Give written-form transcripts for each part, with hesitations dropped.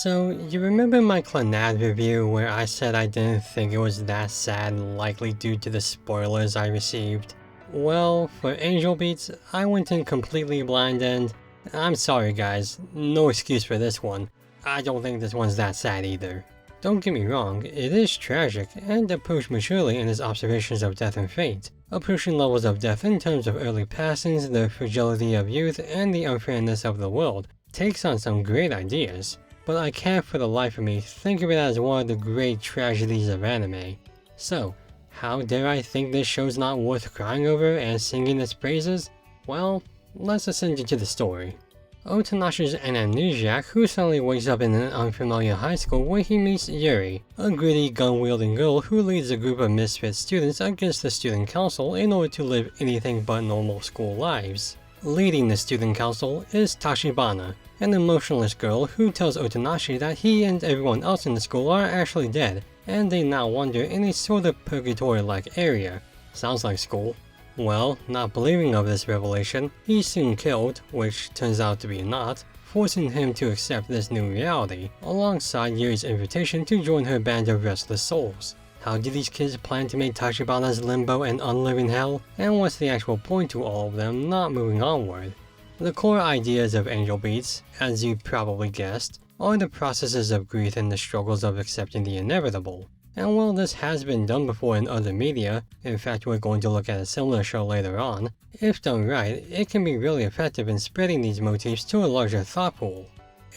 So, you remember my Clannad review where I said I didn't think it was that sad, likely due to the spoilers I received? Well, for Angel Beats, I went in completely blind and I'm sorry guys, no excuse for this one. I don't think this one's that sad either. Don't get me wrong, it is tragic and approached maturely in his observations of death and fate, approaching levels of death in terms of early passings, the fragility of youth, and the unfairness of the world. Takes on some great ideas. But I can't for the life of me think of it as one of the great tragedies of anime. So, how dare I think this show's not worth crying over and singing its praises? Well, let's ascend into the story. Otonashi's an amnesiac who suddenly wakes up in an unfamiliar high school where he meets Yuri, a gritty gun-wielding girl who leads a group of misfit students against the student council in order to live anything but normal school lives. Leading the student council is Tachibana, an emotionless girl who tells Otonashi that he and everyone else in the school are actually dead, and they now wander in a sort of purgatory-like area. Sounds like school. Well, not believing of this revelation, he's soon killed, which turns out to be not, forcing him to accept this new reality, alongside Yuri's invitation to join her band of restless souls. How do these kids plan to make Tachibana's limbo an unliving hell? And what's the actual point to all of them not moving onward? The core ideas of Angel Beats, as you probably guessed, are the processes of grief and the struggles of accepting the inevitable. And while this has been done before in other media, in fact we're going to look at a similar show later on, if done right, it can be really effective in spreading these motifs to a larger thought pool.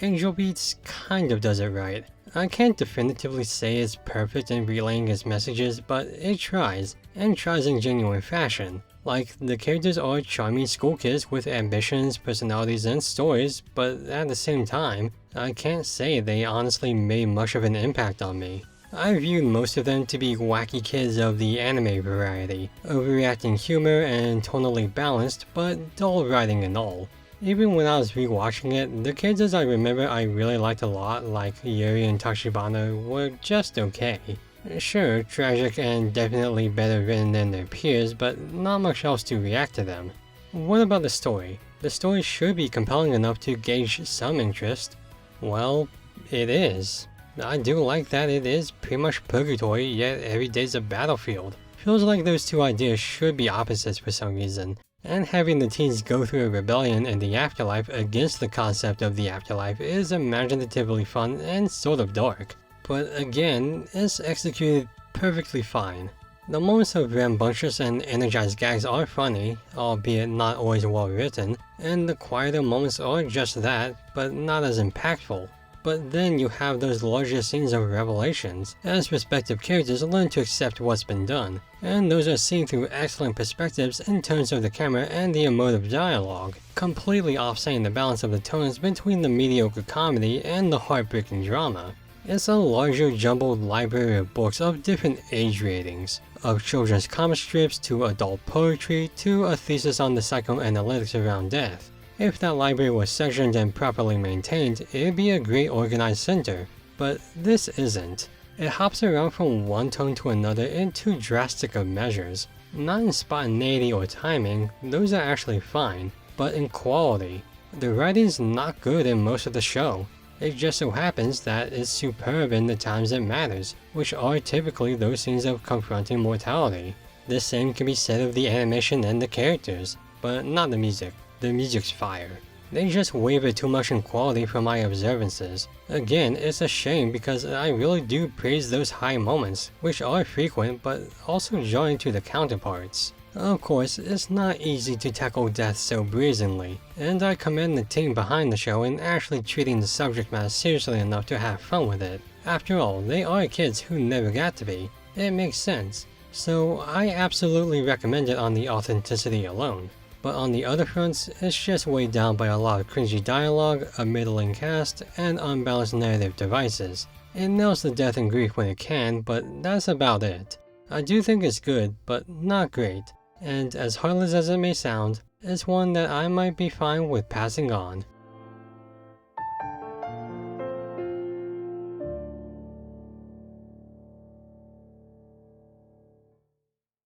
Angel Beats kind of does it right. I can't definitively say it's perfect in relaying its messages, but it tries, and tries in genuine fashion. Like, the characters are charming school kids with ambitions, personalities, and stories, but at the same time, I can't say they honestly made much of an impact on me. I viewed most of them to be wacky kids of the anime variety, overreacting humor and tonally balanced, but dull writing and all. Even when I was rewatching it, the characters I remember I really liked a lot, like Yuri and Tachibana, were just okay. Sure, tragic and definitely better written than their peers, but not much else to react to them. What about the story? The story should be compelling enough to gauge some interest. Well, it is. I do like that it is pretty much purgatory, yet every day's a battlefield. Feels like those two ideas should be opposites for some reason. And having the teens go through a rebellion in the afterlife against the concept of the afterlife is imaginatively fun and sort of dark. But again, it's executed perfectly fine. The moments of rambunctious and energized gags are funny, albeit not always well written, and the quieter moments are just that, but not as impactful. But then you have those larger scenes of revelations, as respective characters learn to accept what's been done, and those are seen through excellent perspectives in terms of the camera and the emotive dialogue, completely offsetting the balance of the tones between the mediocre comedy and the heartbreaking drama. It's a larger jumbled library of books of different age ratings, of children's comic strips to adult poetry to a thesis on the psychoanalytics around death. If that library was sectioned and properly maintained, it'd be a great organized center, but this isn't. It hops around from one tone to another in too drastic of measures. Not in spontaneity or timing, those are actually fine, but in quality. The writing's not good in most of the show. It just so happens that it's superb in the times it matters, which are typically those scenes of confronting mortality. The same can be said of the animation and the characters, but not the music. The music's fire. They just waver too much in quality from my observances. Again, it's a shame because I really do praise those high moments, which are frequent but also jarring to the counterparts. Of course, it's not easy to tackle death so brazenly, and I commend the team behind the show in actually treating the subject matter seriously enough to have fun with it. After all, they are kids who never got to be. It makes sense. So I absolutely recommend it on the authenticity alone. But on the other fronts, it's just weighed down by a lot of cringy dialogue, a middling cast, and unbalanced narrative devices. It nails the death and grief when it can, but that's about it. I do think it's good, but not great. And as heartless as it may sound, it's one that I might be fine with passing on.